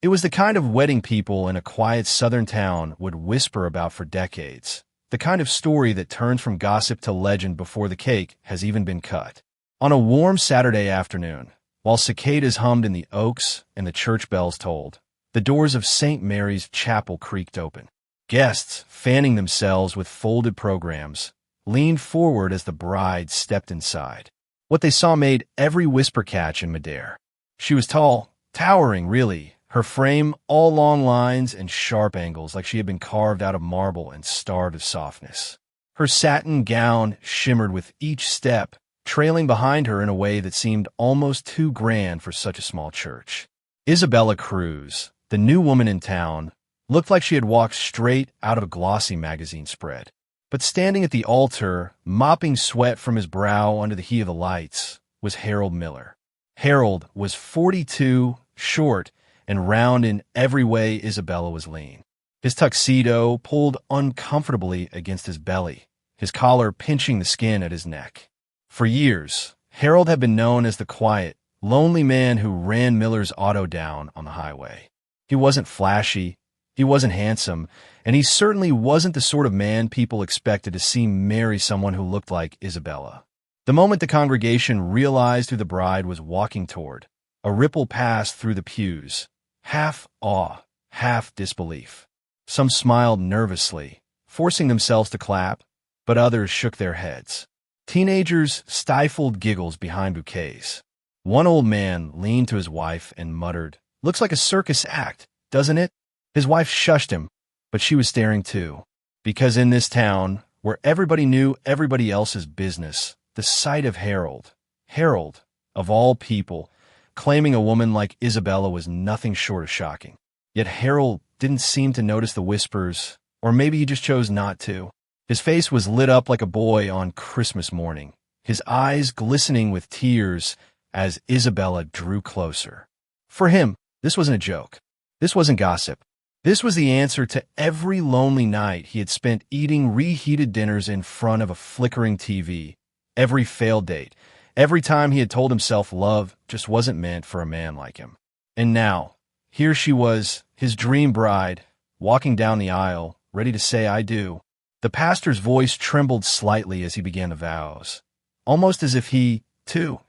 It was the kind of wedding people in a quiet southern town would whisper about for decades, the kind of story that turns from gossip to legend before the cake has even been cut. On a warm Saturday afternoon, while cicadas hummed in the oaks and the church bells tolled, the doors of St. Mary's Chapel creaked open. Guests, fanning themselves with folded programs, leaned forward as the bride stepped inside. What they saw made every whisper catch in midair. She was tall, towering really, her frame all long lines and sharp angles like she had been carved out of marble and starved of softness. Her satin gown shimmered with each step, trailing behind her in a way that seemed almost too grand for such a small church. Isabella Cruz, the new woman in town, looked like she had walked straight out of a glossy magazine spread. But standing at the altar, mopping sweat from his brow under the heat of the lights, was Harold Miller. Harold was 42, short, and round in every way Isabella was lean. His tuxedo pulled uncomfortably against his belly, his collar pinching the skin at his neck. For years, Harold had been known as the quiet, lonely man who ran Miller's auto down on the highway. He wasn't flashy, he wasn't handsome, and he certainly wasn't the sort of man people expected to see marry someone who looked like Isabella. The moment the congregation realized who the bride was walking toward, a ripple passed through the pews, half awe, half disbelief. Some smiled nervously, forcing themselves to clap, but others shook their heads. Teenagers stifled giggles behind bouquets. One old man leaned to his wife and muttered, "Looks like a circus act, doesn't it?" His wife shushed him, but she was staring too. Because in this town, where everybody knew everybody else's business, the sight of Harold, of all people, claiming a woman like Isabella was nothing short of shocking. Yet Harold didn't seem to notice the whispers, or maybe he just chose not to. His face was lit up like a boy on Christmas morning, his eyes glistening with tears as Isabella drew closer. For him, this wasn't a joke. This wasn't gossip. This was the answer to every lonely night he had spent eating reheated dinners in front of a flickering TV, every failed date, every time he had told himself love just wasn't meant for a man like him. And now, here she was, his dream bride, walking down the aisle, ready to say I do. The pastor's voice trembled slightly as he began the vows, almost as if he, too,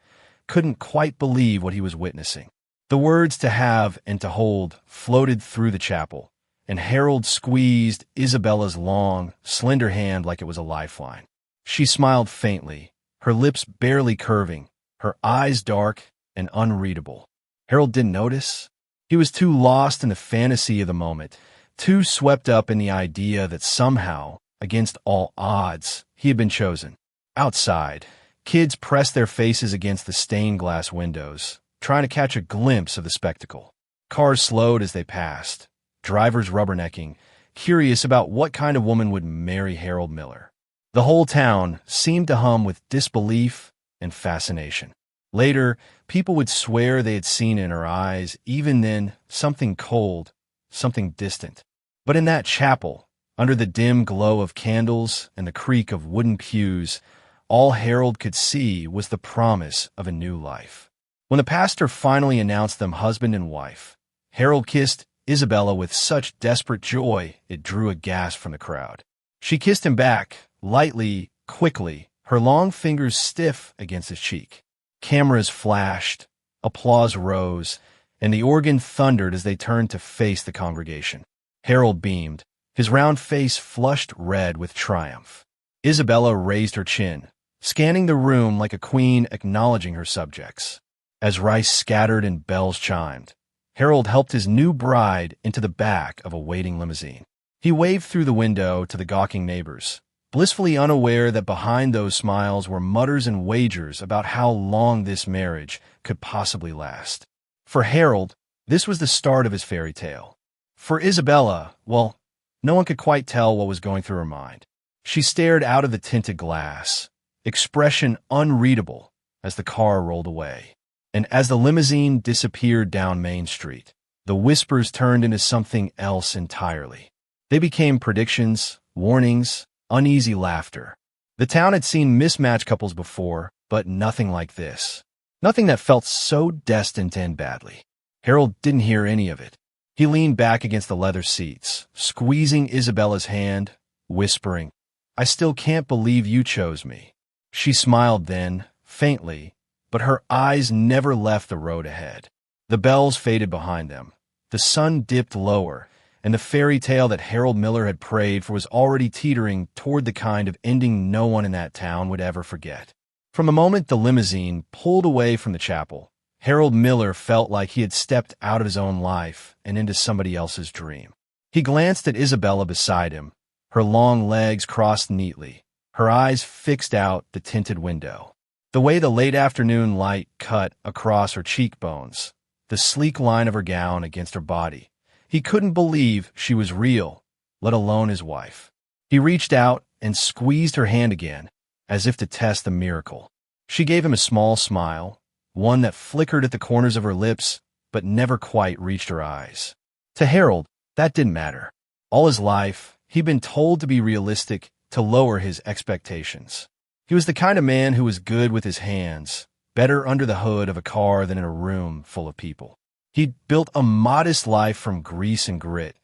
couldn't quite believe what he was witnessing. The words to have and to hold floated through the chapel, and Harold squeezed Isabella's long, slender hand like it was a lifeline. She smiled faintly, her lips barely curving, her eyes dark and unreadable. Harold didn't notice. He was too lost in the fantasy of the moment, too swept up in the idea that somehow, against all odds, he had been chosen. Outside, kids pressed their faces against the stained glass windows, trying to catch a glimpse of the spectacle. Cars slowed as they passed, drivers rubbernecking, curious about what kind of woman would marry Harold Miller. The whole town seemed to hum with disbelief and fascination. Later, people would swear they had seen in her eyes, even then, something cold, something distant. But in that chapel, under the dim glow of candles and the creak of wooden pews, all Harold could see was the promise of a new life. When the pastor finally announced them husband and wife, Harold kissed Isabella with such desperate joy it drew a gasp from the crowd. She kissed him back, lightly, quickly, her long fingers stiff against his cheek. Cameras flashed, applause rose, and the organ thundered as they turned to face the congregation. Harold beamed, his round face flushed red with triumph. Isabella raised her chin, scanning the room like a queen acknowledging her subjects. As rice scattered and bells chimed, Harold helped his new bride into the back of a waiting limousine. He waved through the window to the gawking neighbors, blissfully unaware that behind those smiles were mutters and wagers about how long this marriage could possibly last. For Harold, this was the start of his fairy tale. For Isabella, well, no one could quite tell what was going through her mind. She stared out of the tinted glass, expression unreadable as the car rolled away. And as the limousine disappeared down Main Street, the whispers turned into something else entirely. They became predictions, warnings, uneasy laughter. The town had seen mismatched couples before, but nothing like this. Nothing that felt so destined to end badly. Harold didn't hear any of it. He leaned back against the leather seats, squeezing Isabella's hand, whispering, "I still can't believe you chose me." She smiled then, faintly, but her eyes never left the road ahead. The bells faded behind them. The sun dipped lower, and the fairy tale that Harold Miller had prayed for was already teetering toward the kind of ending no one in that town would ever forget. From the moment the limousine pulled away from the chapel, Harold Miller felt like he had stepped out of his own life and into somebody else's dream. He glanced at Isabella beside him, her long legs crossed neatly, her eyes fixed out the tinted window. The way the late afternoon light cut across her cheekbones, the sleek line of her gown against her body. He couldn't believe she was real, let alone his wife. He reached out and squeezed her hand again, as if to test the miracle. She gave him a small smile, one that flickered at the corners of her lips, but never quite reached her eyes. To Harold, that didn't matter. All his life, he'd been told to be realistic, to lower his expectations. He was the kind of man who was good with his hands, better under the hood of a car than in a room full of people. He'd built a modest life from grease and grit,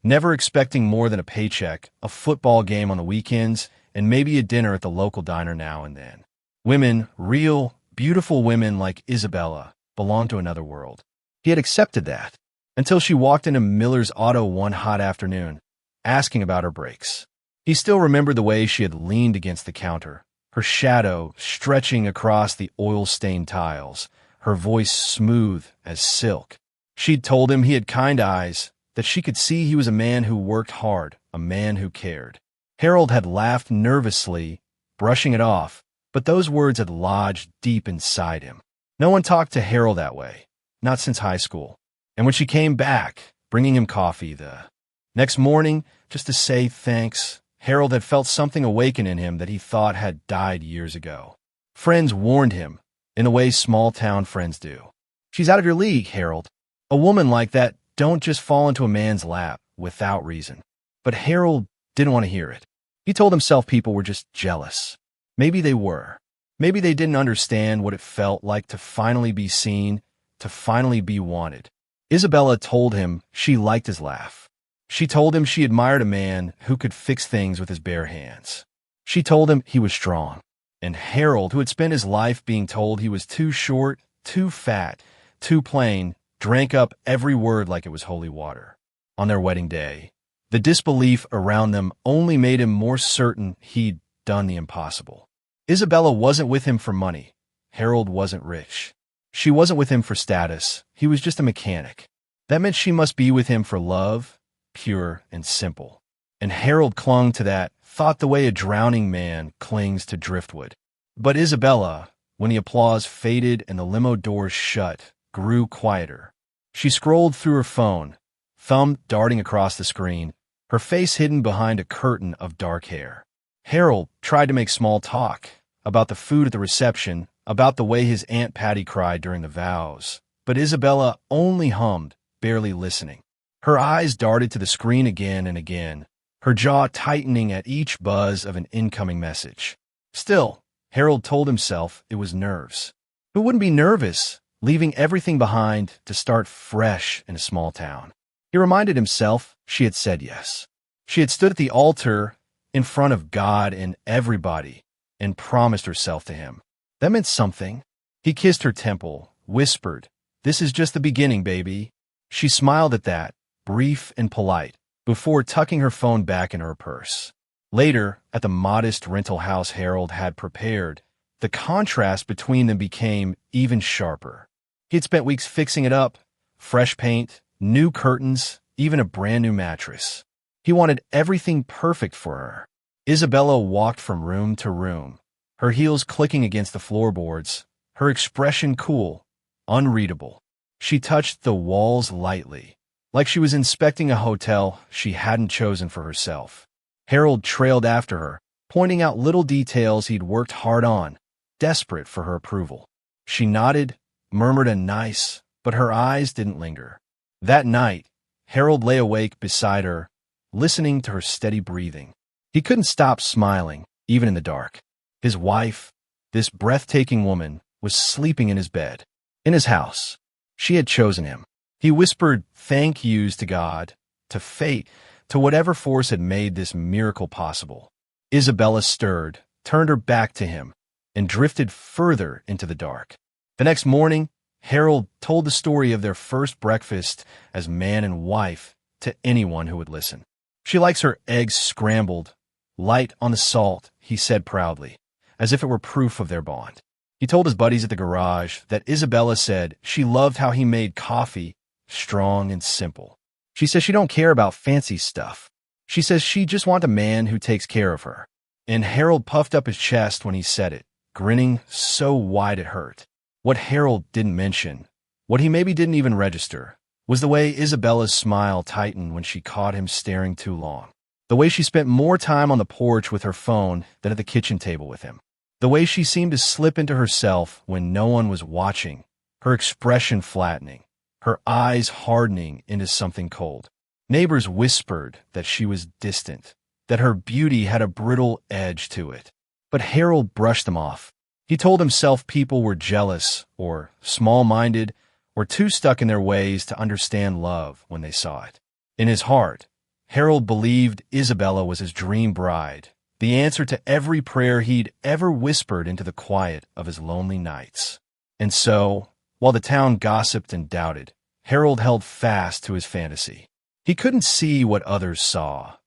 never expecting more than a paycheck, a football game on the weekends, and maybe a dinner at the local diner now and then. Women, real, beautiful women like Isabella, belonged to another world. He had accepted that, until she walked into Miller's auto one hot afternoon, asking about her brakes. He still remembered the way she had leaned against the counter, her shadow stretching across the oil-stained tiles, her voice smooth as silk. She'd told him he had kind eyes, that she could see he was a man who worked hard, a man who cared. Harold had laughed nervously, brushing it off, but those words had lodged deep inside him. No one talked to Harold that way, not since high school. And when she came back, bringing him coffee the next morning, just to say thanks, Harold had felt something awaken in him that he thought had died years ago. Friends warned him, in the way small-town friends do. "She's out of your league, Harold. A woman like that don't just fall into a man's lap without reason." But Harold didn't want to hear it. He told himself people were just jealous. Maybe they were. Maybe they didn't understand what it felt like to finally be seen, to finally be wanted. Isabella told him she liked his laugh. She told him she admired a man who could fix things with his bare hands. She told him he was strong. And Harold, who had spent his life being told he was too short, too fat, too plain, drank up every word like it was holy water. On their wedding day, the disbelief around them only made him more certain he'd done the impossible. Isabella wasn't with him for money. Harold wasn't rich. She wasn't with him for status. He was just a mechanic. That meant she must be with him for love, pure and simple. And Harold clung to that, thought the way a drowning man clings to driftwood. But Isabella, when the applause faded and the limo doors shut, grew quieter. She scrolled through her phone, thumb darting across the screen, her face hidden behind a curtain of dark hair. Harold tried to make small talk about the food at the reception, about the way his Aunt Patty cried during the vows, but Isabella only hummed, barely listening. Her eyes darted to the screen again and again, her jaw tightening at each buzz of an incoming message. Still, Harold told himself it was nerves. Who wouldn't be nervous, leaving everything behind to start fresh in a small town? He reminded himself she had said yes. She had stood at the altar in front of God and everybody and promised herself to him. That meant something. He kissed her temple, whispered, "This is just the beginning, baby." She smiled at that, brief and polite, before tucking her phone back in her purse. Later, at the modest rental house Harold had prepared, the contrast between them became even sharper. He had spent weeks fixing it up, fresh paint, new curtains, even a brand new mattress. He wanted everything perfect for her. Isabella walked from room to room, her heels clicking against the floorboards, her expression cool, unreadable. She touched the walls lightly, like she was inspecting a hotel she hadn't chosen for herself. Harold trailed after her, pointing out little details he'd worked hard on, desperate for her approval. She nodded, murmured a nice, but her eyes didn't linger. That night, Harold lay awake beside her, listening to her steady breathing. He couldn't stop smiling, even in the dark. His wife, this breathtaking woman, was sleeping in his bed, in his house. She had chosen him. He whispered thank yous to God, to fate, to whatever force had made this miracle possible. Isabella stirred, turned her back to him, and drifted further into the dark. The next morning, Harold told the story of their first breakfast as man and wife to anyone who would listen. She likes her eggs scrambled, light on the salt, he said proudly, as if it were proof of their bond. He told his buddies at the garage that Isabella said she loved how he made coffee strong and simple. She says she don't care about fancy stuff. She says she just wants a man who takes care of her. And Harold puffed up his chest when he said it, grinning so wide it hurt. What Harold didn't mention, what he maybe didn't even register, was the way Isabella's smile tightened when she caught him staring too long. The way she spent more time on the porch with her phone than at the kitchen table with him. The way she seemed to slip into herself when no one was watching, her expression flattening, her eyes hardening into something cold. Neighbors whispered that she was distant, that her beauty had a brittle edge to it. But Harold brushed them off. He told himself people were jealous or small-minded or too stuck in their ways to understand love when they saw it. In his heart, Harold believed Isabella was his dream bride, the answer to every prayer he'd ever whispered into the quiet of his lonely nights. And so, while the town gossiped and doubted, Harold held fast to his fantasy. He couldn't see what others saw.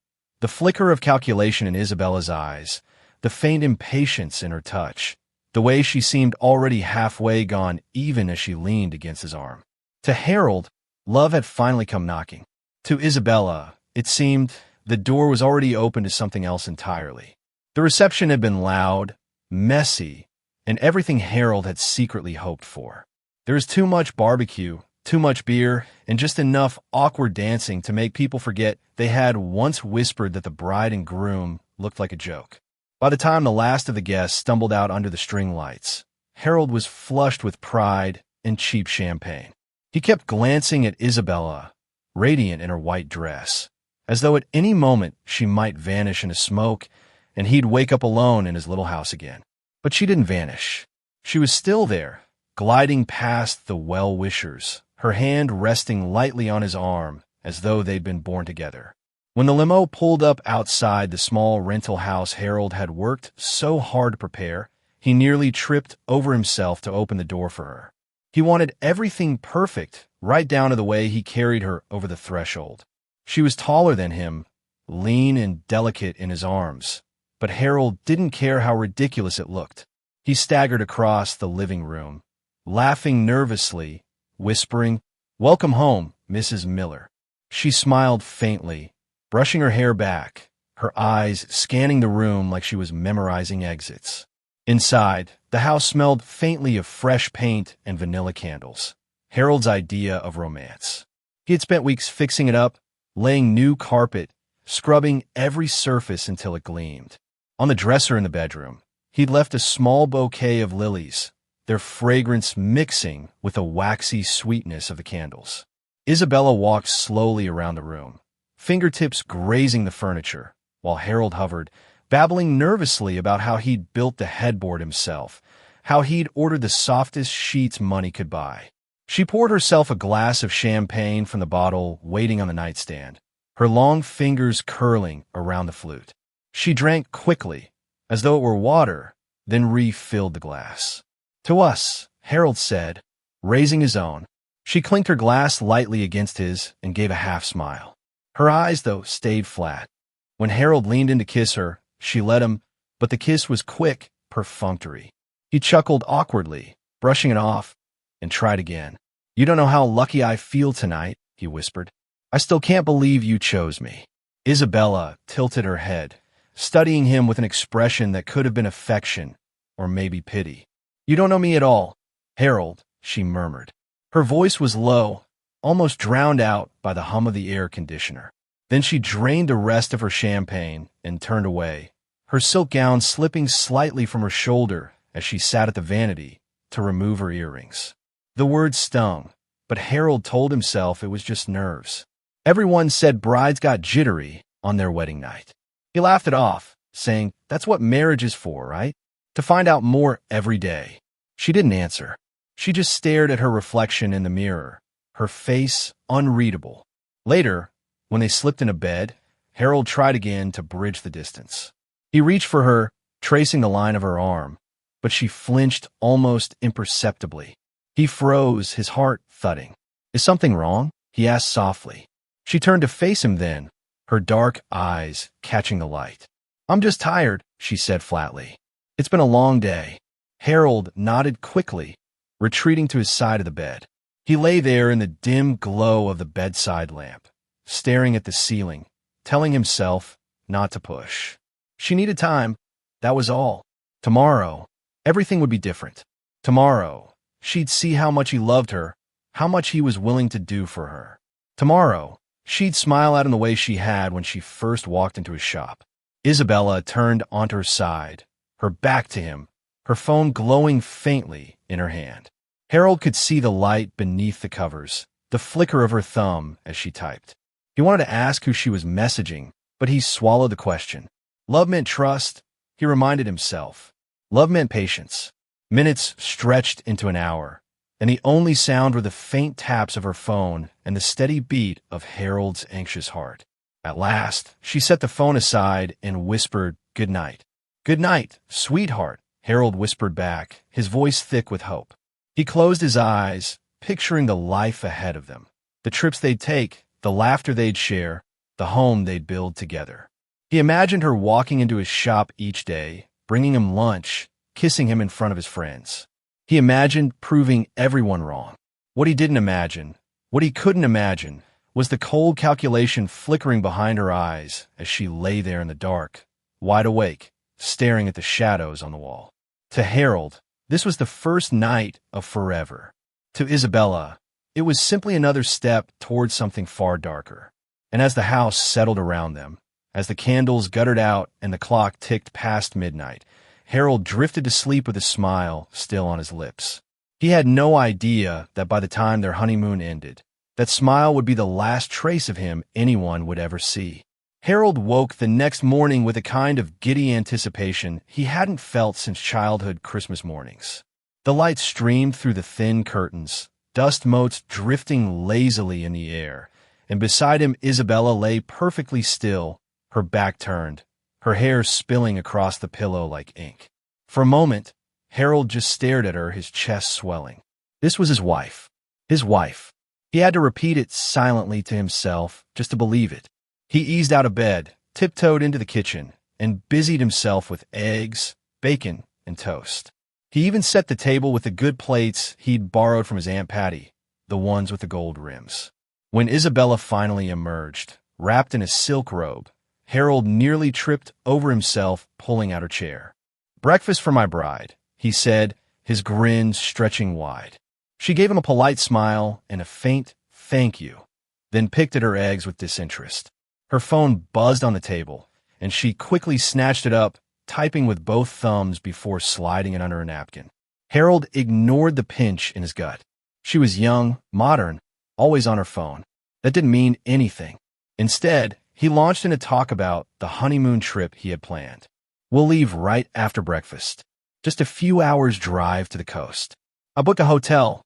The flicker of calculation in Isabella's eyes, the faint impatience in her touch, the way she seemed already halfway gone even as she leaned against his arm. To Harold, love had finally come knocking. To Isabella, it seemed the door was already open to something else entirely. The reception had been loud, messy, and everything Harold had secretly hoped for. There was too much barbecue, too much beer, and just enough awkward dancing to make people forget they had once whispered that the bride and groom looked like a joke. By the time the last of the guests stumbled out under the string lights, Harold was flushed with pride and cheap champagne. He kept glancing at Isabella, radiant in her white dress, as though at any moment she might vanish into smoke and he'd wake up alone in his little house again. But she didn't vanish. She was still there, gliding past the well-wishers, her hand resting lightly on his arm as though they'd been born together. When the limo pulled up outside the small rental house Harold had worked so hard to prepare, he nearly tripped over himself to open the door for her. He wanted everything perfect, right down to the way he carried her over the threshold. She was taller than him, lean and delicate in his arms, but Harold didn't care how ridiculous it looked. He staggered across the living room, laughing nervously, whispering, "Welcome home, Mrs. Miller." She smiled faintly, brushing her hair back, her eyes scanning the room like she was memorizing exits. Inside, the house smelled faintly of fresh paint and vanilla candles, Harold's idea of romance. He had spent weeks fixing it up, laying new carpet, scrubbing every surface until it gleamed. On the dresser in the bedroom, he'd left a small bouquet of lilies, their fragrance mixing with the waxy sweetness of the candles. Isabella walked slowly around the room, fingertips grazing the furniture, while Harold hovered, babbling nervously about how he'd built the headboard himself, how he'd ordered the softest sheets money could buy. She poured herself a glass of champagne from the bottle waiting on the nightstand, her long fingers curling around the flute. She drank quickly, as though it were water, then refilled the glass. "To us," Harold said, raising his own. She clinked her glass lightly against his and gave a half-smile. Her eyes, though, stayed flat. When Harold leaned in to kiss her, she let him, but the kiss was quick, perfunctory. He chuckled awkwardly, brushing it off, and tried again. "You don't know how lucky I feel tonight," he whispered. "I still can't believe you chose me." Isabella tilted her head, studying him with an expression that could have been affection or maybe pity. "You don't know me at all, Harold," she murmured. Her voice was low, almost drowned out by the hum of the air conditioner. Then she drained the rest of her champagne and turned away, her silk gown slipping slightly from her shoulder as she sat at the vanity to remove her earrings. The words stung, but Harold told himself it was just nerves. Everyone said brides got jittery on their wedding night. He laughed it off, saying, "That's what marriage is for, right? To find out more every day." She didn't answer. She just stared at her reflection in the mirror, her face unreadable. Later, when they slipped into bed, Harold tried again to bridge the distance. He reached for her, tracing the line of her arm, but she flinched almost imperceptibly. He froze, his heart thudding. "Is something wrong?" he asked softly. She turned to face him then, her dark eyes catching the light. "I'm just tired," she said flatly. "It's been a long day." Harold nodded quickly, retreating to his side of the bed. He lay there in the dim glow of the bedside lamp, staring at the ceiling, telling himself not to push. She needed time, that was all. Tomorrow, everything would be different. Tomorrow, she'd see how much he loved her, how much he was willing to do for her. Tomorrow, she'd smile at him the way she had when she first walked into his shop. Isabella turned onto her side, her back to him, her phone glowing faintly in her hand. Harold could see the light beneath the covers, the flicker of her thumb as she typed. He wanted to ask who she was messaging, but he swallowed the question. Love meant trust, he reminded himself. Love meant patience. Minutes stretched into an hour, and the only sound were the faint taps of her phone and the steady beat of Harold's anxious heart. At last, she set the phone aside and whispered, "Good night." "Good night, sweetheart," Harold whispered back, his voice thick with hope. He closed his eyes, picturing the life ahead of them, the trips they'd take, the laughter they'd share, the home they'd build together. He imagined her walking into his shop each day, bringing him lunch, kissing him in front of his friends. He imagined proving everyone wrong. What he didn't imagine, what he couldn't imagine, was the cold calculation flickering behind her eyes as she lay there in the dark, wide awake, staring at the shadows on the wall. To Harold, this was the first night of forever. To Isabella, it was simply another step towards something far darker. And as the house settled around them, as the candles guttered out and the clock ticked past midnight, Harold drifted to sleep with a smile still on his lips. He had no idea that by the time their honeymoon ended, that smile would be the last trace of him anyone would ever see. Harold woke the next morning with a kind of giddy anticipation he hadn't felt since childhood Christmas mornings. The light streamed through the thin curtains, dust motes drifting lazily in the air, and beside him Isabella lay perfectly still, her back turned, her hair spilling across the pillow like ink. For a moment, Harold just stared at her, his chest swelling. This was his wife. His wife. He had to repeat it silently to himself just to believe it. He eased out of bed, tiptoed into the kitchen, and busied himself with eggs, bacon, and toast. He even set the table with the good plates he'd borrowed from his Aunt Patty, the ones with the gold rims. When Isabella finally emerged, wrapped in a silk robe, Harold nearly tripped over himself pulling out her chair. "Breakfast for my bride," he said, his grin stretching wide. She gave him a polite smile and a faint "thank you," then picked at her eggs with disinterest. Her phone buzzed on the table, and she quickly snatched it up, typing with both thumbs before sliding it under a napkin. Harold ignored the pinch in his gut. She was young, modern, always on her phone. That didn't mean anything. Instead, he launched into talk about the honeymoon trip he had planned. "We'll leave right after breakfast. Just a few hours' drive to the coast. I booked a hotel.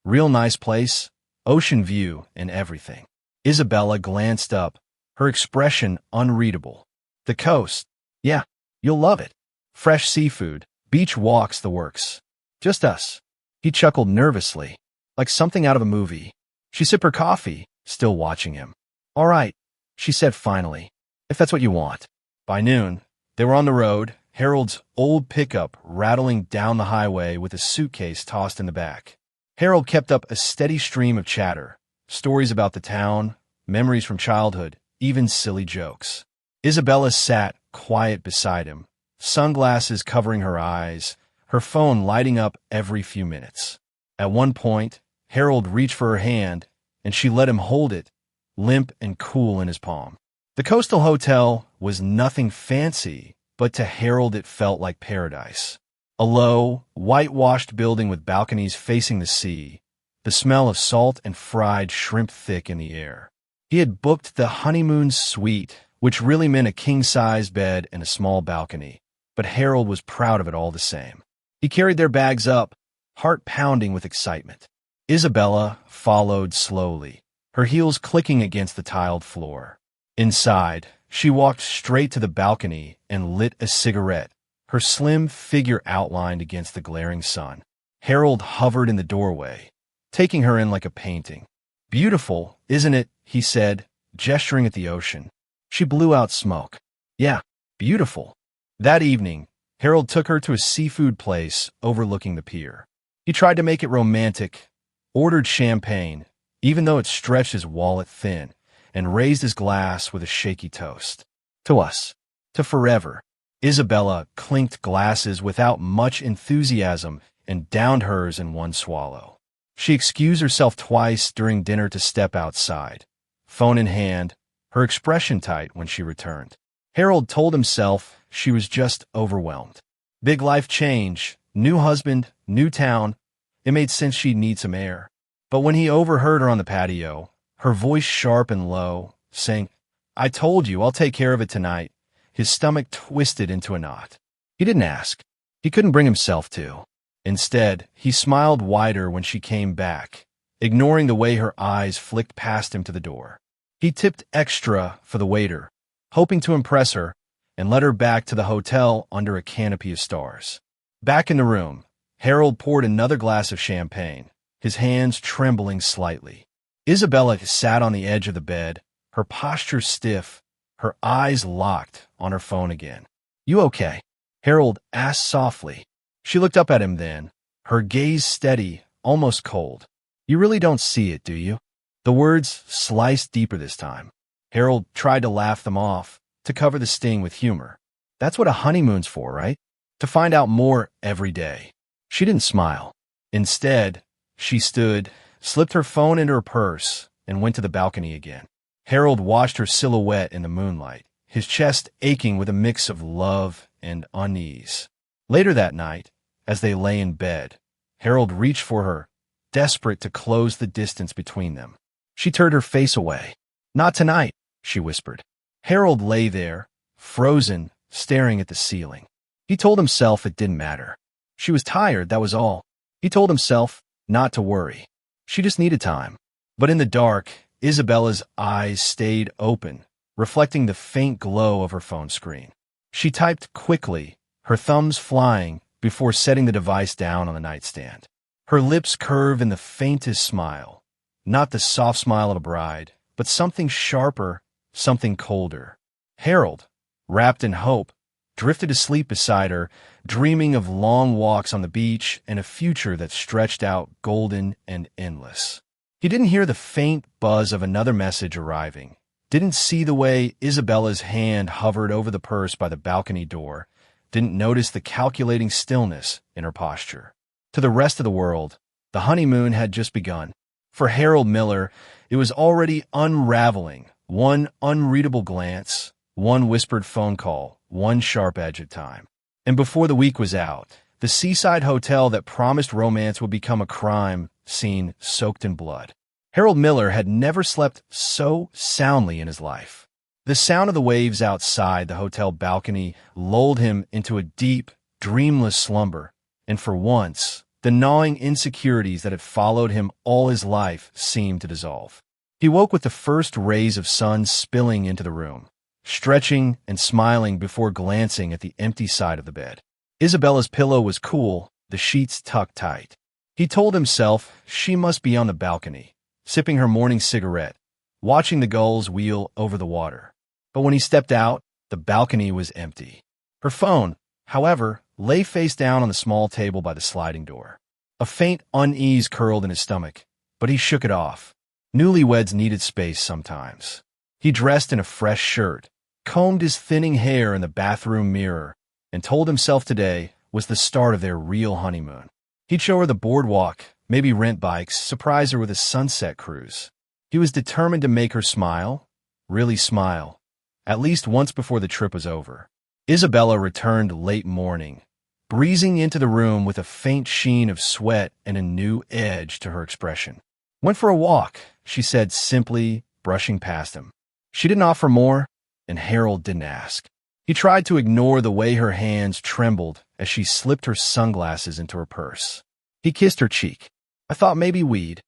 Real nice place, ocean view and everything." Isabella glanced up, her expression unreadable. "The coast? Yeah, you'll love it. Fresh seafood, beach walks, the works. Just us." He chuckled nervously, like something out of a movie. She sipped her coffee, still watching him. "All right," she said finally, "if that's what you want." By noon, they were on the road, Harold's old pickup rattling down the highway with a suitcase tossed in the back. Harold kept up a steady stream of chatter, stories about the town, memories from childhood, even silly jokes. Isabella sat quiet beside him, sunglasses covering her eyes, her phone lighting up every few minutes. At one point, Harold reached for her hand, and she let him hold it, limp and cool in his palm. The coastal hotel was nothing fancy, but to Harold it felt like paradise. A low, whitewashed building with balconies facing the sea, the smell of salt and fried shrimp thick in the air. He had booked the honeymoon suite, which really meant a king-size bed and a small balcony, but Harold was proud of it all the same. He carried their bags up, heart pounding with excitement. Isabella followed slowly, her heels clicking against the tiled floor. Inside, she walked straight to the balcony and lit a cigarette, her slim figure outlined against the glaring sun. Harold hovered in the doorway, taking her in like a painting. "Beautiful, isn't it?" he said, gesturing at the ocean. She blew out smoke. "Yeah, beautiful." That evening, Harold took her to a seafood place overlooking the pier. He tried to make it romantic, ordered champagne, even though it stretched his wallet thin, and raised his glass with a shaky toast. "To us. To forever." Isabella clinked glasses without much enthusiasm and downed hers in one swallow. She excused herself twice during dinner to step outside, phone in hand, her expression tight when she returned. Harold told himself she was just overwhelmed. Big life change, new husband, new town. It made sense she'd need some air. But when he overheard her on the patio, her voice sharp and low, saying, "I told you, I'll take care of it tonight," his stomach twisted into a knot. He didn't ask. He couldn't bring himself to. Instead, he smiled wider when she came back, ignoring the way her eyes flicked past him to the door. He tipped extra for the waiter, hoping to impress her, and led her back to the hotel under a canopy of stars. Back in the room, Harold poured another glass of champagne, his hands trembling slightly. Isabella sat on the edge of the bed, her posture stiff, her eyes locked on her phone again. "You okay?" Harold asked softly. She looked up at him then, her gaze steady, almost cold. "You really don't see it, do you?" The words sliced deeper this time. Harold tried to laugh them off, to cover the sting with humor. "That's what a honeymoon's for, right? To find out more every day." She didn't smile. Instead, she stood, slipped her phone into her purse, and went to the balcony again. Harold watched her silhouette in the moonlight, his chest aching with a mix of love and unease. Later that night, as they lay in bed, Harold reached for her, desperate to close the distance between them. She turned her face away. "Not tonight," she whispered. Harold lay there, frozen, staring at the ceiling. He told himself it didn't matter. She was tired, that was all. He told himself not to worry. She just needed time. But in the dark, Isabella's eyes stayed open, reflecting the faint glow of her phone screen. She typed quickly, her thumbs flying, before setting the device down on the nightstand. Her lips curved in the faintest smile, not the soft smile of a bride, but something sharper, something colder. Harold, wrapped in hope, drifted asleep beside her, dreaming of long walks on the beach and a future that stretched out golden and endless. He didn't hear the faint buzz of another message arriving, didn't see the way Isabella's hand hovered over the purse by the balcony door, didn't notice the calculating stillness in her posture. To the rest of the world, the honeymoon had just begun. For Harold Miller, it was already unraveling, one unreadable glance, one whispered phone call, one sharp edge at a time. And before the week was out, the seaside hotel that promised romance would become a crime scene soaked in blood. Harold Miller had never slept so soundly in his life. The sound of the waves outside the hotel balcony lulled him into a deep, dreamless slumber, and for once, the gnawing insecurities that had followed him all his life seemed to dissolve. He woke with the first rays of sun spilling into the room, stretching and smiling before glancing at the empty side of the bed. Isabella's pillow was cool, the sheets tucked tight. He told himself she must be on the balcony, sipping her morning cigarette, watching the gulls wheel over the water. But when he stepped out, the balcony was empty. Her phone, however, lay face down on the small table by the sliding door. A faint unease curled in his stomach, but he shook it off. Newlyweds needed space sometimes. He dressed in a fresh shirt, combed his thinning hair in the bathroom mirror, and told himself today was the start of their real honeymoon. He'd show her the boardwalk, maybe rent bikes, surprise her with a sunset cruise. He was determined to make her smile, really smile, at least once before the trip was over. Isabella returned late morning, breezing into the room with a faint sheen of sweat and a new edge to her expression. "Went for a walk," she said simply, brushing past him. She didn't offer more, and Harold didn't ask. He tried to ignore the way her hands trembled as she slipped her sunglasses into her purse. He kissed her cheek. I thought maybe we'd.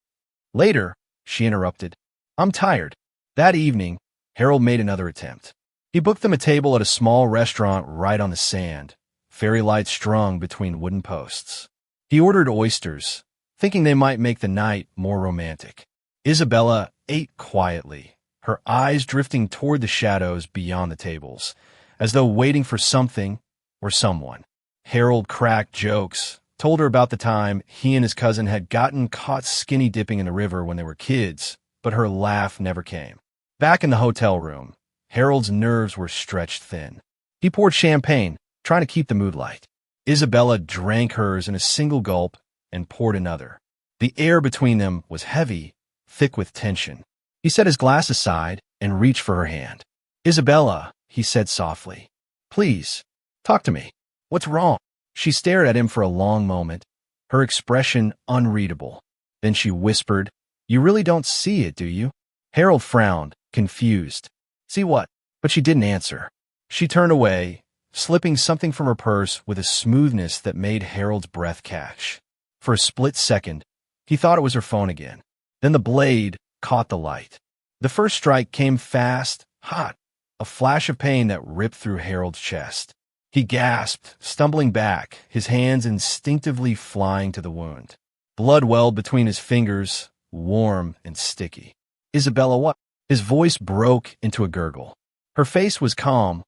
Later, she interrupted. I'm tired. That evening, Harold made another attempt. He booked them a table at a small restaurant right on the sand, fairy lights strung between wooden posts. He ordered oysters, thinking they might make the night more romantic. Isabella ate quietly, her eyes drifting toward the shadows beyond the tables, as though waiting for something or someone. Harold cracked jokes, told her about the time he and his cousin had gotten caught skinny dipping in the river when they were kids, but her laugh never came. Back in the hotel room, Harold's nerves were stretched thin. He poured champagne, trying to keep the mood light. Isabella drank hers in a single gulp and poured another. The air between them was heavy, thick with tension. He set his glass aside and reached for her hand. Isabella, he said softly, please, talk to me. What's wrong? She stared at him for a long moment, her expression unreadable. Then she whispered, you really don't see it, do you? Harold frowned, confused. See what? But she didn't answer. She turned away, slipping something from her purse with a smoothness that made Harold's breath catch. For a split second, he thought it was her phone again. Then the blade caught the light. The first strike came fast, hot, a flash of pain that ripped through Harold's chest. He gasped, stumbling back, his hands instinctively flying to the wound. Blood welled between his fingers, warm and sticky. Isabella, what? His voice broke into a gurgle. Her face was calm,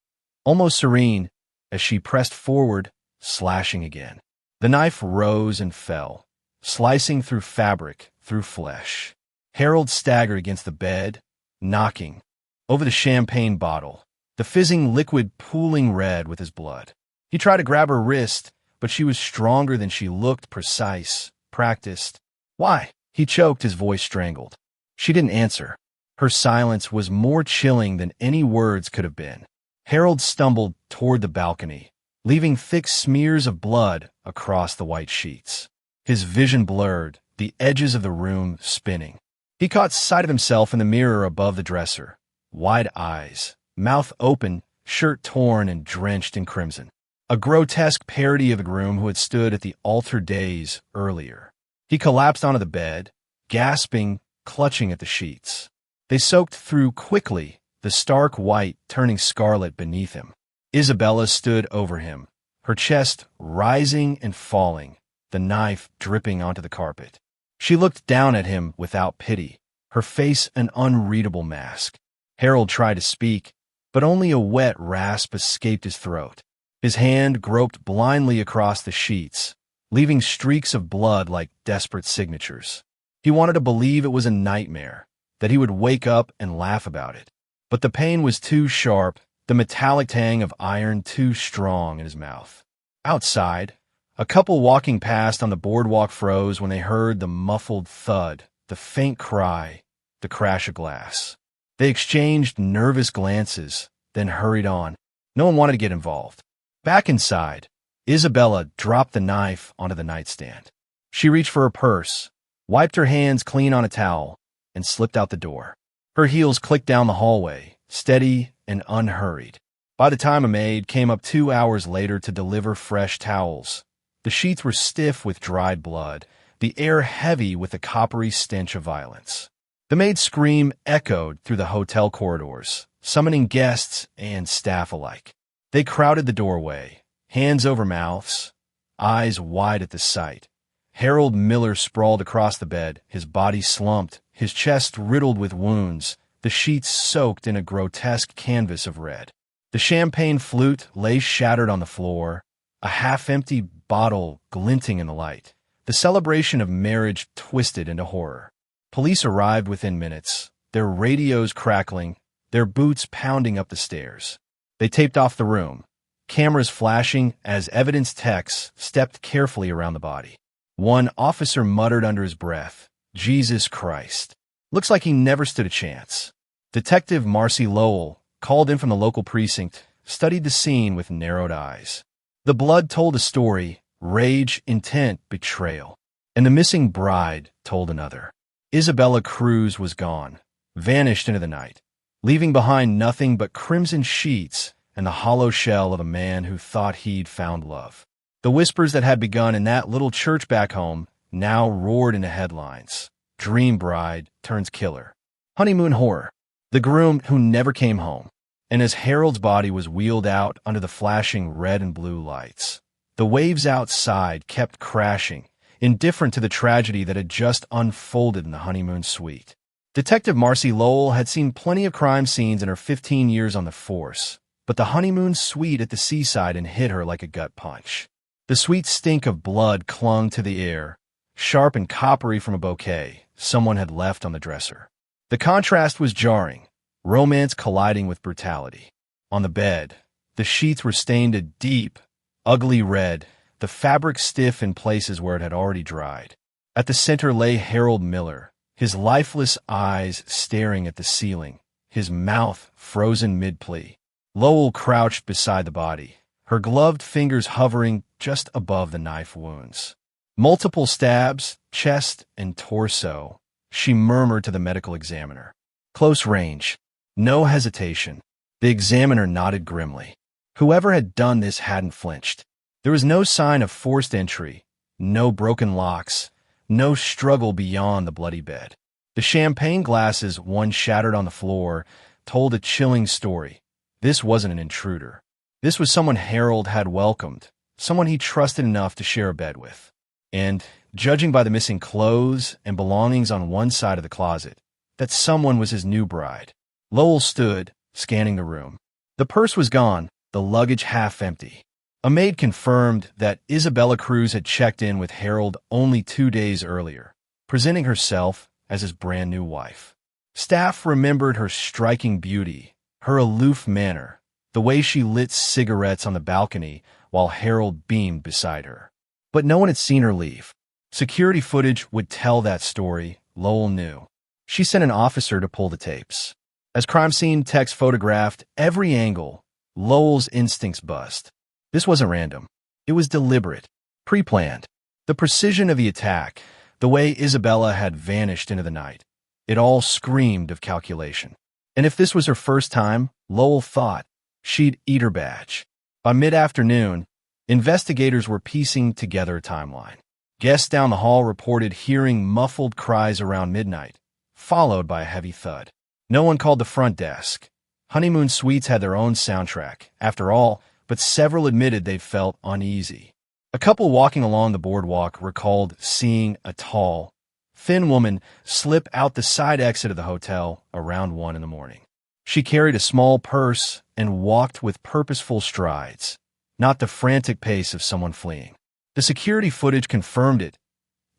almost serene, as she pressed forward, slashing again. The knife rose and fell, slicing through fabric, through flesh. Harold staggered against the bed, knocking over the champagne bottle, the fizzing liquid pooling red with his blood. He tried to grab her wrist, but she was stronger than she looked, precise, practiced. Why? He choked, his voice strangled. She didn't answer. Her silence was more chilling than any words could have been. Harold stumbled toward the balcony, leaving thick smears of blood across the white sheets. His vision blurred, the edges of the room spinning. He caught sight of himself in the mirror above the dresser. Wide eyes, mouth open, shirt torn and drenched in crimson. A grotesque parody of the groom who had stood at the altar days earlier. He collapsed onto the bed, gasping, clutching at the sheets. They soaked through quickly, the stark white turning scarlet beneath him. Isabella stood over him, her chest rising and falling, the knife dripping onto the carpet. She looked down at him without pity, her face an unreadable mask. Harold tried to speak, but only a wet rasp escaped his throat. His hand groped blindly across the sheets, leaving streaks of blood like desperate signatures. He wanted to believe it was a nightmare, that he would wake up and laugh about it. But the pain was too sharp, the metallic tang of iron too strong in his mouth. Outside, a couple walking past on the boardwalk froze when they heard the muffled thud, the faint cry, the crash of glass. They exchanged nervous glances, then hurried on. No one wanted to get involved. Back inside, Isabella dropped the knife onto the nightstand. She reached for her purse, wiped her hands clean on a towel, and slipped out the door. Her heels clicked down the hallway, steady and unhurried. By the time a maid came up 2 hours later to deliver fresh towels, the sheets were stiff with dried blood, the air heavy with the coppery stench of violence. The maid's scream echoed through the hotel corridors, summoning guests and staff alike. They crowded the doorway, hands over mouths, eyes wide at the sight. Harold Miller sprawled across the bed, his body slumped, his chest riddled with wounds, the sheets soaked in a grotesque canvas of red. The champagne flute lay shattered on the floor, a half-empty bottle glinting in the light. The celebration of marriage twisted into horror. Police arrived within minutes, their radios crackling, their boots pounding up the stairs. They taped off the room, cameras flashing as evidence techs stepped carefully around the body. One officer muttered under his breath, Jesus Christ. Looks like he never stood a chance. Detective Marcy Lowell, called in from the local precinct, studied the scene with narrowed eyes. The blood told a story, rage, intent, betrayal. And the missing bride told another. Isabella Cruz was gone, vanished into the night, leaving behind nothing but crimson sheets and the hollow shell of a man who thought he'd found love. The whispers that had begun in that little church back home now roared into headlines. Dream bride turns killer. Honeymoon horror. The groom who never came home. And as Harold's body was wheeled out under the flashing red and blue lights, the waves outside kept crashing, indifferent to the tragedy that had just unfolded in the honeymoon suite. Detective Marcy Lowell had seen plenty of crime scenes in her 15 years on the force, but the honeymoon suite at the seaside had hit her like a gut punch. The sweet stink of blood clung to the air, sharp and coppery from a bouquet someone had left on the dresser. The contrast was jarring, romance colliding with brutality. On the bed, the sheets were stained a deep, ugly red, the fabric stiff in places where it had already dried. At the center lay Harold Miller, his lifeless eyes staring at the ceiling, his mouth frozen mid-plea. Lowell crouched beside the body, her gloved fingers hovering just above the knife wounds. Multiple stabs, chest and torso, she murmured to the medical examiner. Close range. No hesitation. The examiner nodded grimly. Whoever had done this hadn't flinched. There was no sign of forced entry, no broken locks, no struggle beyond the bloody bed. The champagne glasses, one shattered on the floor, told a chilling story. This wasn't an intruder. This was someone Harold had welcomed, someone he trusted enough to share a bed with. And, judging by the missing clothes and belongings on one side of the closet, that someone was his new bride. Lowell stood, scanning the room. The purse was gone, the luggage half empty. A maid confirmed that Isabella Cruz had checked in with Harold only 2 days earlier, presenting herself as his brand-new wife. Staff remembered her striking beauty, her aloof manner, the way she lit cigarettes on the balcony while Harold beamed beside her. But no one had seen her leave. Security footage would tell that story, Lowell knew. She sent an officer to pull the tapes. As crime scene techs photographed every angle, Lowell's instincts buzzed. This wasn't random. It was deliberate, pre-planned. The precision of the attack, the way Isabella had vanished into the night, it all screamed of calculation. And if this was her first time, Lowell thought, she'd eat her badge. By mid-afternoon, investigators were piecing together a timeline. Guests down the hall reported hearing muffled cries around midnight, followed by a heavy thud. No one called the front desk. Honeymoon Suites had their own soundtrack, after all, but several admitted they felt uneasy. A couple walking along the boardwalk recalled seeing a tall, thin woman slip out the side exit of the hotel around 1 a.m. She carried a small purse and walked with purposeful strides, not the frantic pace of someone fleeing. The security footage confirmed it.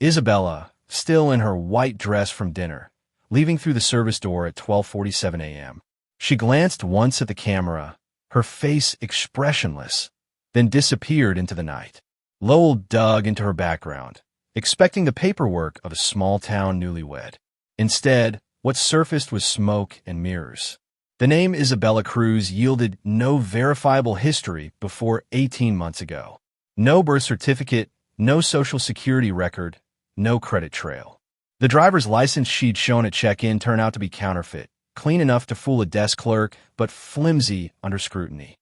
Isabella, still in her white dress from dinner, leaving through the service door at 12:47 a.m. She glanced once at the camera, her face expressionless, then disappeared into the night. Lowell dug into her background, expecting the paperwork of a small-town newlywed. Instead, what surfaced was smoke and mirrors. The name Isabella Cruz yielded no verifiable history before 18 months ago. No birth certificate, no social security record, no credit trail. The driver's license she'd shown at check-in turned out to be counterfeit, clean enough to fool a desk clerk, but flimsy under scrutiny.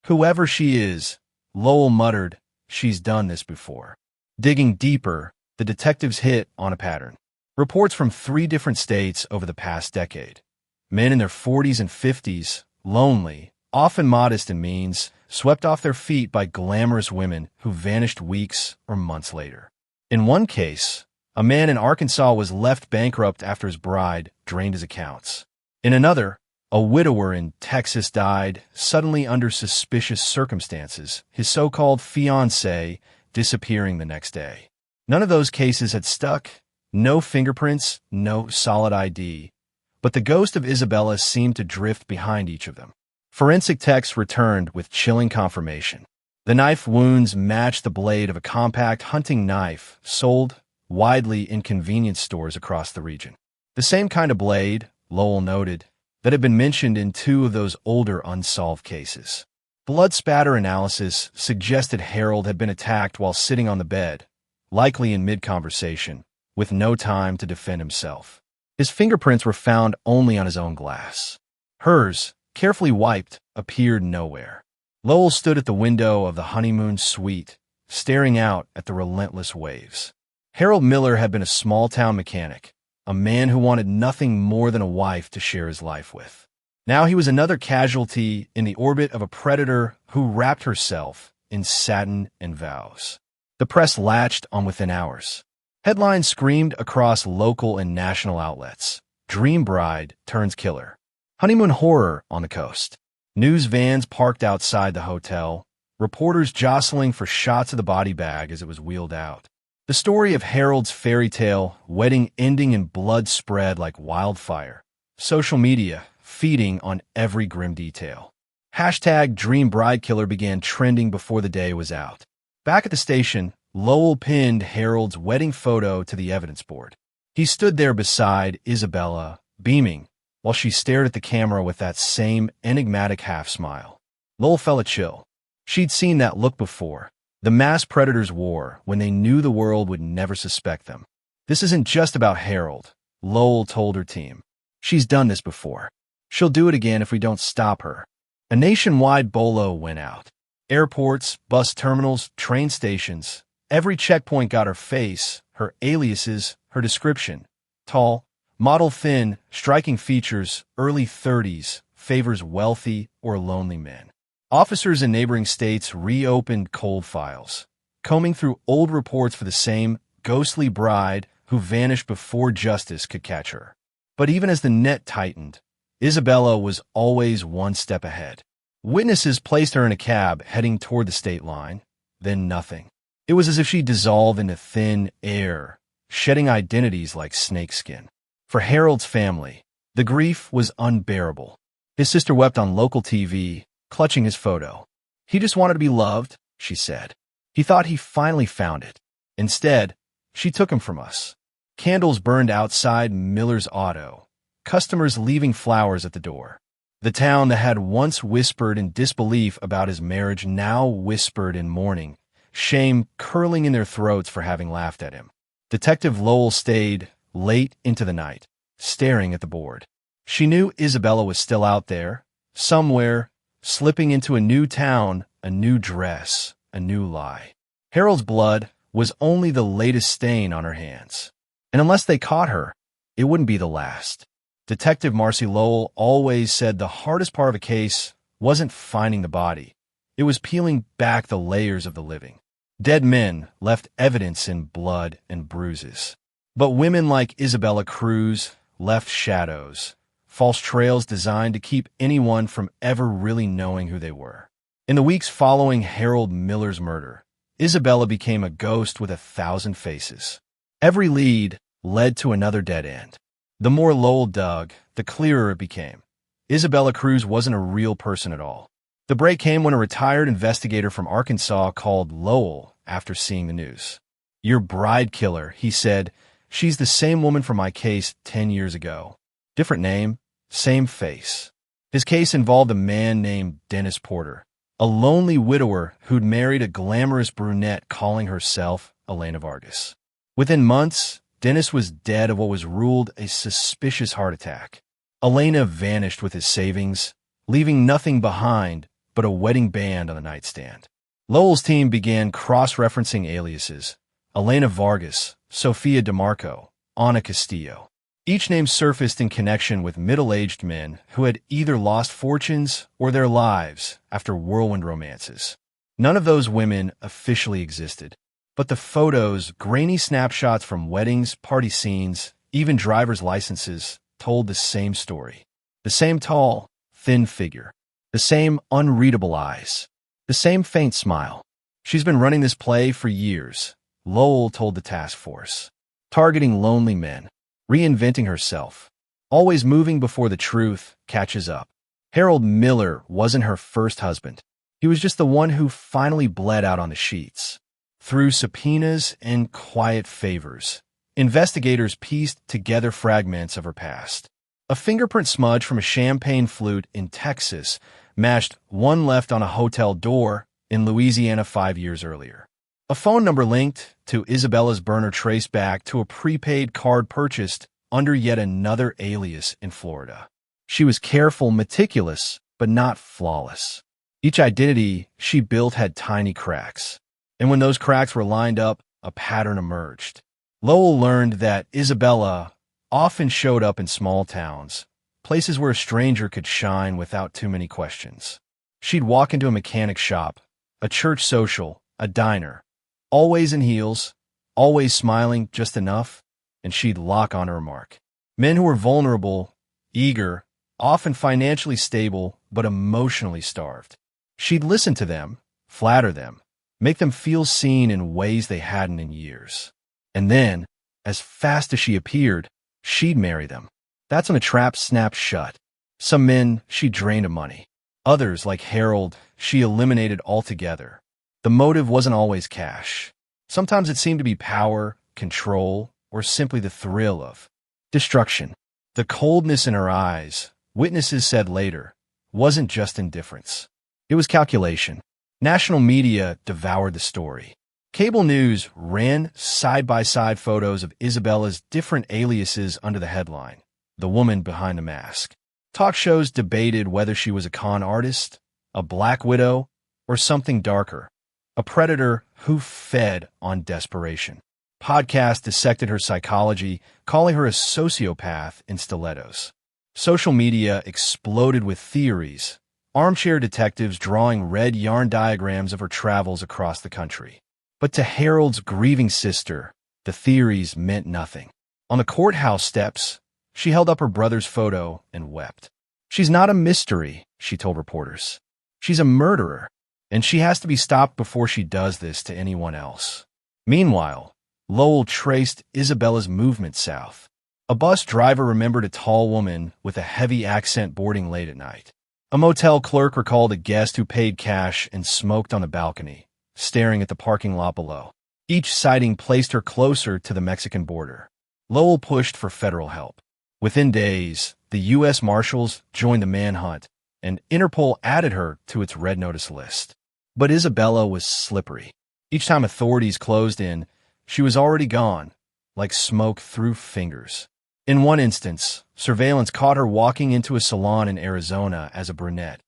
Whoever she is, Lowell muttered, she's done this before. Digging deeper, the detectives hit on a pattern. Reports from 3 different states over the past decade. Men in their 40s and 50s, lonely, often modest in means, swept off their feet by glamorous women who vanished weeks or months later. In one case, a man in Arkansas was left bankrupt after his bride drained his accounts. In another, a widower in Texas died suddenly under suspicious circumstances, his so-called fiancé disappearing the next day. None of those cases had stuck, no fingerprints, no solid ID, but the ghost of Isabella seemed to drift behind each of them. Forensic techs returned with chilling confirmation. The knife wounds matched the blade of a compact hunting knife sold widely in convenience stores across the region. The same kind of blade, Lowell noted, that had been mentioned in 2 of those older unsolved cases. Blood spatter analysis suggested Harold had been attacked while sitting on the bed, likely in mid-conversation, with no time to defend himself. His fingerprints were found only on his own glass. Hers, carefully wiped, appeared nowhere. Lowell stood at the window of the honeymoon suite, staring out at the relentless waves. Harold Miller had been a small-town mechanic, a man who wanted nothing more than a wife to share his life with. Now he was another casualty in the orbit of a predator who wrapped herself in satin and vows. The press latched on within hours. Headlines screamed across local and national outlets. Dream bride turns killer. Honeymoon horror on the coast. News vans parked outside the hotel. Reporters jostling for shots of the body bag as it was wheeled out. The story of Harold's fairy tale wedding ending in blood spread like wildfire. Social media feeding on every grim detail. Hashtag Dream Bride Killer began trending before the day was out. Back at the station, Lowell pinned Harold's wedding photo to the evidence board. He stood there beside Isabella, beaming, while she stared at the camera with that same enigmatic half-smile. Lowell felt a chill. She'd seen that look before. The mass predators wore when they knew the world would never suspect them. This isn't just about Harold, Lowell told her team. She's done this before. She'll do it again if we don't stop her. A nationwide bolo went out. Airports, bus terminals, train stations. Every checkpoint got her face, her aliases, her description. Tall, model thin, striking features, early 30s, favors wealthy or lonely men. Officers in neighboring states reopened cold files, combing through old reports for the same ghostly bride who vanished before justice could catch her. But even as the net tightened, Isabella was always one step ahead. Witnesses placed her in a cab heading toward the state line, then nothing. It was as if she dissolved into thin air, shedding identities like snakeskin. For Harold's family, the grief was unbearable. His sister wept on local TV, clutching his photo. He just wanted to be loved, she said. He thought he finally found it. Instead, she took him from us. Candles burned outside Miller's auto, customers leaving flowers at the door. The town that had once whispered in disbelief about his marriage now whispered in mourning, shame curling in their throats for having laughed at him. Detective Lowell stayed late into the night, staring at the board. She knew Isabella was still out there, somewhere, slipping into a new town, a new dress, a new lie. Harold's blood was only the latest stain on her hands. And unless they caught her, it wouldn't be the last. Detective Marcy Lowell always said the hardest part of a case wasn't finding the body. It was peeling back the layers of the living. Dead men left evidence in blood and bruises. But women like Isabella Cruz left shadows, false trails designed to keep anyone from ever really knowing who they were. In the weeks following Harold Miller's murder, Isabella became a ghost with 1,000 faces. Every lead led to another dead end. The more Lowell dug, the clearer it became. Isabella Cruz wasn't a real person at all. The break came when a retired investigator from Arkansas called Lowell after seeing the news. "Your bride killer," he said. "She's the same woman from my case 10 years ago. Different name, same face." His case involved a man named Dennis Porter, a lonely widower who'd married a glamorous brunette calling herself Elena Vargas. Within months, Dennis was dead of what was ruled a suspicious heart attack. Elena vanished with his savings, leaving nothing behind but a wedding band on the nightstand. Lowell's team began cross-referencing aliases: Elena Vargas, Sofia DeMarco, Ana Castillo. Each name surfaced in connection with middle-aged men who had either lost fortunes or their lives after whirlwind romances. None of those women officially existed. But the photos, grainy snapshots from weddings, party scenes, even driver's licenses, told the same story. The same tall, thin figure. The same unreadable eyes. The same faint smile. She's been running this play for years, Lowell told the task force. Targeting lonely men. Reinventing herself. Always moving before the truth catches up. Harold Miller wasn't her first husband. He was just the one who finally bled out on the sheets. Through subpoenas and quiet favors, investigators pieced together fragments of her past. A fingerprint smudge from a champagne flute in Texas matched one left on a hotel door in Louisiana 5 years earlier. A phone number linked to Isabella's burner traced back to a prepaid card purchased under yet another alias in Florida. She was careful, meticulous, but not flawless. Each identity she built had tiny cracks. And when those cracks were lined up, a pattern emerged. Lowell learned that Isabella often showed up in small towns, places where a stranger could shine without too many questions. She'd walk into a mechanic shop, a church social, a diner, always in heels, always smiling just enough, and she'd lock on her mark. Men who were vulnerable, eager, often financially stable, but emotionally starved. She'd listen to them, flatter them, make them feel seen in ways they hadn't in years. And then, as fast as she appeared, she'd marry them. That's when a trap snapped shut. Some men she drained of money. Others, like Harold, she eliminated altogether. The motive wasn't always cash. Sometimes it seemed to be power, control, or simply the thrill of destruction. The coldness in her eyes, witnesses said later, wasn't just indifference. It was calculation. National media devoured the story. Cable news ran side-by-side photos of Isabella's different aliases under the headline, "The Woman Behind the Mask." Talk shows debated whether she was a con artist, a black widow, or something darker, a predator who fed on desperation. Podcasts dissected her psychology, calling her a sociopath in stilettos. Social media exploded with theories, armchair detectives drawing red yarn diagrams of her travels across the country. But to Harold's grieving sister, the theories meant nothing. On the courthouse steps, she held up her brother's photo and wept. "She's not a mystery," she told reporters. "She's a murderer, and she has to be stopped before she does this to anyone else." Meanwhile, Lowell traced Isabella's movement south. A bus driver remembered a tall woman with a heavy accent boarding late at night. A motel clerk recalled a guest who paid cash and smoked on the balcony, staring at the parking lot below. Each sighting placed her closer to the Mexican border. Lowell pushed for federal help. Within days, the U.S. Marshals joined the manhunt, and Interpol added her to its red notice list. But Isabella was slippery. Each time authorities closed in, she was already gone, like smoke through fingers. In one instance, surveillance caught her walking into a salon in Arizona as a brunette.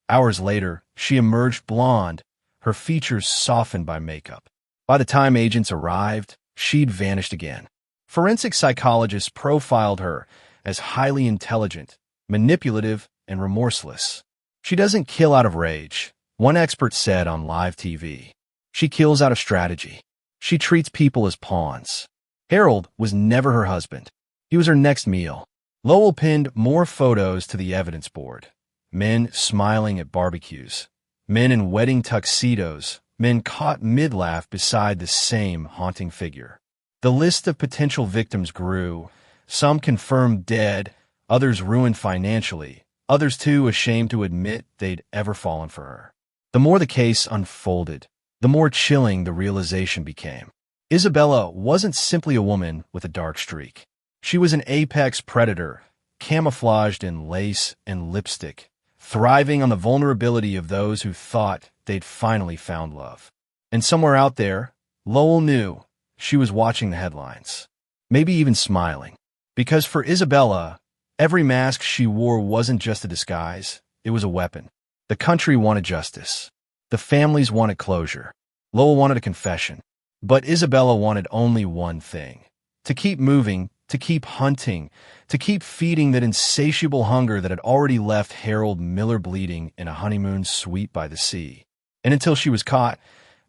Hours later, she emerged blonde, her features softened by makeup. By the time agents arrived, she'd vanished again. Forensic psychologists profiled her as highly intelligent, manipulative, and remorseless. "She doesn't kill out of rage," one expert said on live TV. "She kills out of strategy. She treats people as pawns." Harold was never her husband. He was her next meal. Lowell pinned more photos to the evidence board. Men smiling at barbecues. Men in wedding tuxedos. Men caught mid-laugh beside the same haunting figure. The list of potential victims grew. Some confirmed dead, others ruined financially, others too ashamed to admit they'd ever fallen for her. The more the case unfolded, the more chilling the realization became. Isabella wasn't simply a woman with a dark streak. She was an apex predator, camouflaged in lace and lipstick, thriving on the vulnerability of those who thought they'd finally found love. And somewhere out there, Lowell knew she was watching the headlines, maybe even smiling. Because for Isabella, every mask she wore wasn't just a disguise, it was a weapon. The country wanted justice. The families wanted closure. Lowell wanted a confession. But Isabella wanted only one thing: to keep moving, to keep hunting, to keep feeding that insatiable hunger that had already left Harold Miller bleeding in a honeymoon suite by the sea. And until she was caught,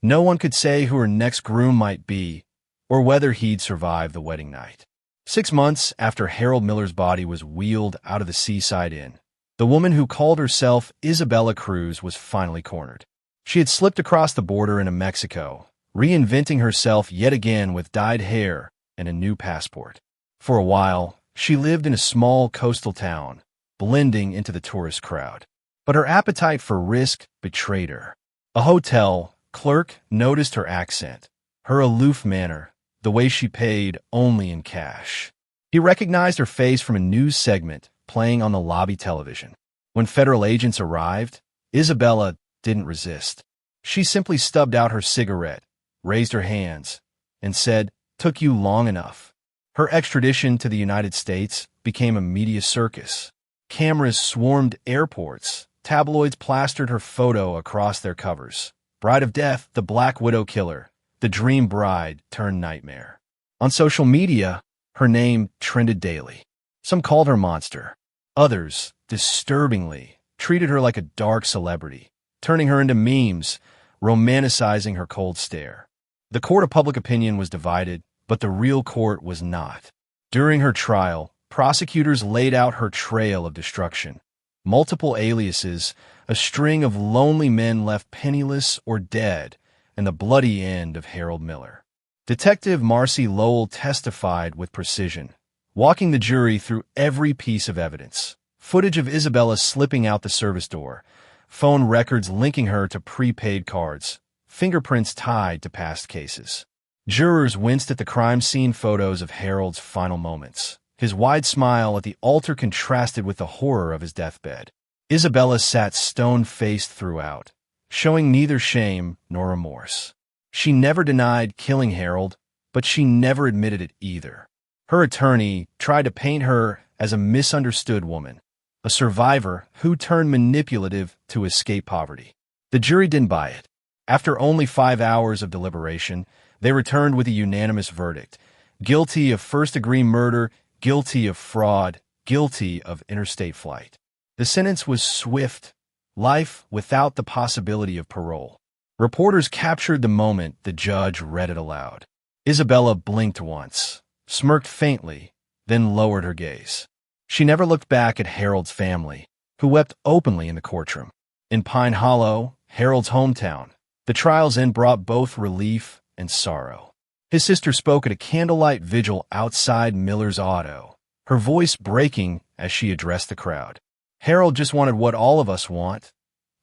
no one could say who her next groom might be or whether he'd survive the wedding night. 6 months after Harold Miller's body was wheeled out of the seaside inn, the woman who called herself Isabella Cruz was finally cornered. She had slipped across the border into Mexico, reinventing herself yet again with dyed hair and a new passport. For a while, she lived in a small coastal town, blending into the tourist crowd. But her appetite for risk betrayed her. A hotel clerk noticed her accent, her aloof manner, the way she paid only in cash. He recognized her face from a news segment playing on the lobby television. When federal agents arrived, Isabella didn't resist. She simply stubbed out her cigarette, raised her hands, and said, "Took you long enough." Her extradition to the United States became a media circus. Cameras swarmed airports. Tabloids plastered her photo across their covers. Bride of Death, the Black Widow Killer, the dream bride turned nightmare. On social media, her name trended daily. Some called her monster. Others, disturbingly, treated her like a dark celebrity, turning her into memes, romanticizing her cold stare. The court of public opinion was divided, but the real court was not. During her trial, prosecutors laid out her trail of destruction. Multiple aliases, a string of lonely men left penniless or dead, and the bloody end of Harold Miller. Detective Marcy Lowell testified with precision, walking the jury through every piece of evidence. Footage of Isabella slipping out the service door, phone records linking her to prepaid cards, fingerprints tied to past cases. Jurors winced at the crime scene photos of Harold's final moments. His wide smile at the altar contrasted with the horror of his deathbed. Isabella sat stone-faced throughout, showing neither shame nor remorse. She never denied killing Harold, but she never admitted it either. Her attorney tried to paint her as a misunderstood woman, a survivor who turned manipulative to escape poverty. The jury didn't buy it. After only 5 hours of deliberation, they returned with a unanimous verdict: guilty of first-degree murder, guilty of fraud, guilty of interstate flight. The sentence was swift: life without the possibility of parole. Reporters captured the moment the judge read it aloud. Isabella blinked once, smirked faintly, then lowered her gaze. She never looked back at Harold's family, who wept openly in the courtroom. In Pine Hollow, Harold's hometown, the trial's end brought both relief and sorrow. His sister spoke at a candlelight vigil outside Miller's auto, her voice breaking as she addressed the crowd. Harold just wanted what all of us want: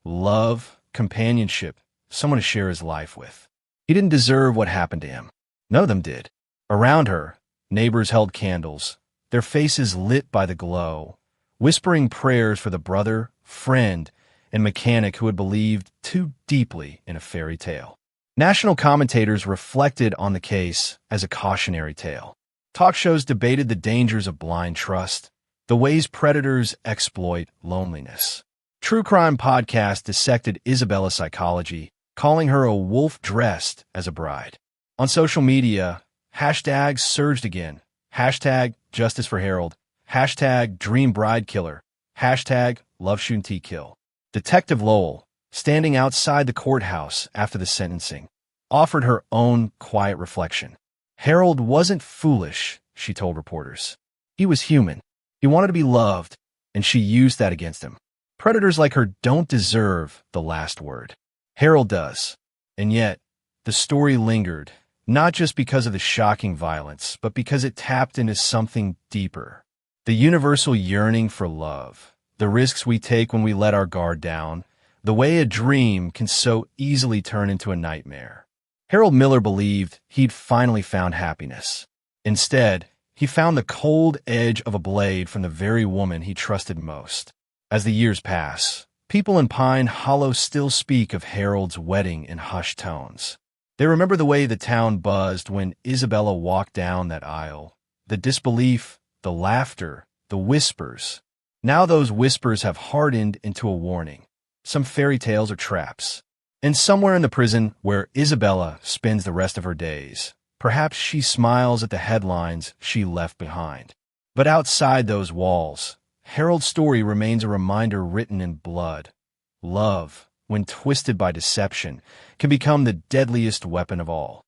love, companionship, someone to share his life with. He didn't deserve what happened to him. None of them did. Around her, neighbors held candles, their faces lit by the glow, whispering prayers for the brother, friend, and mechanic who had believed too deeply in a fairy tale. National commentators reflected on the case as a cautionary tale. Talk shows debated the dangers of blind trust, the ways predators exploit loneliness. True crime podcasts dissected Isabella's psychology, calling her a wolf dressed as a bride. On social media, hashtags surged again. Hashtag Justice for Harold. Hashtag Dream Bride Killer. Hashtag Love Shunti Kill. Detective Lowell, standing outside the courthouse after the sentencing, offered her own quiet reflection. Harold wasn't foolish, she told reporters. He was human. He wanted to be loved, and she used that against him. Predators like her don't deserve the last word. Harold does. And yet, the story lingered, not just because of the shocking violence, but because it tapped into something deeper. The universal yearning for love, the risks we take when we let our guard down, the way a dream can so easily turn into a nightmare. Harold Miller believed he'd finally found happiness. Instead, he found the cold edge of a blade from the very woman he trusted most. As the years pass, people in Pine Hollow still speak of Harold's wedding in hushed tones. They remember the way the town buzzed when Isabella walked down that aisle, the disbelief, the laughter, the whispers. Now those whispers have hardened into a warning. Some fairy tales are traps. And somewhere in the prison where Isabella spends the rest of her days, perhaps she smiles at the headlines she left behind. But outside those walls, Harold's story remains a reminder written in blood. Love, when twisted by deception, can become the deadliest weapon of all.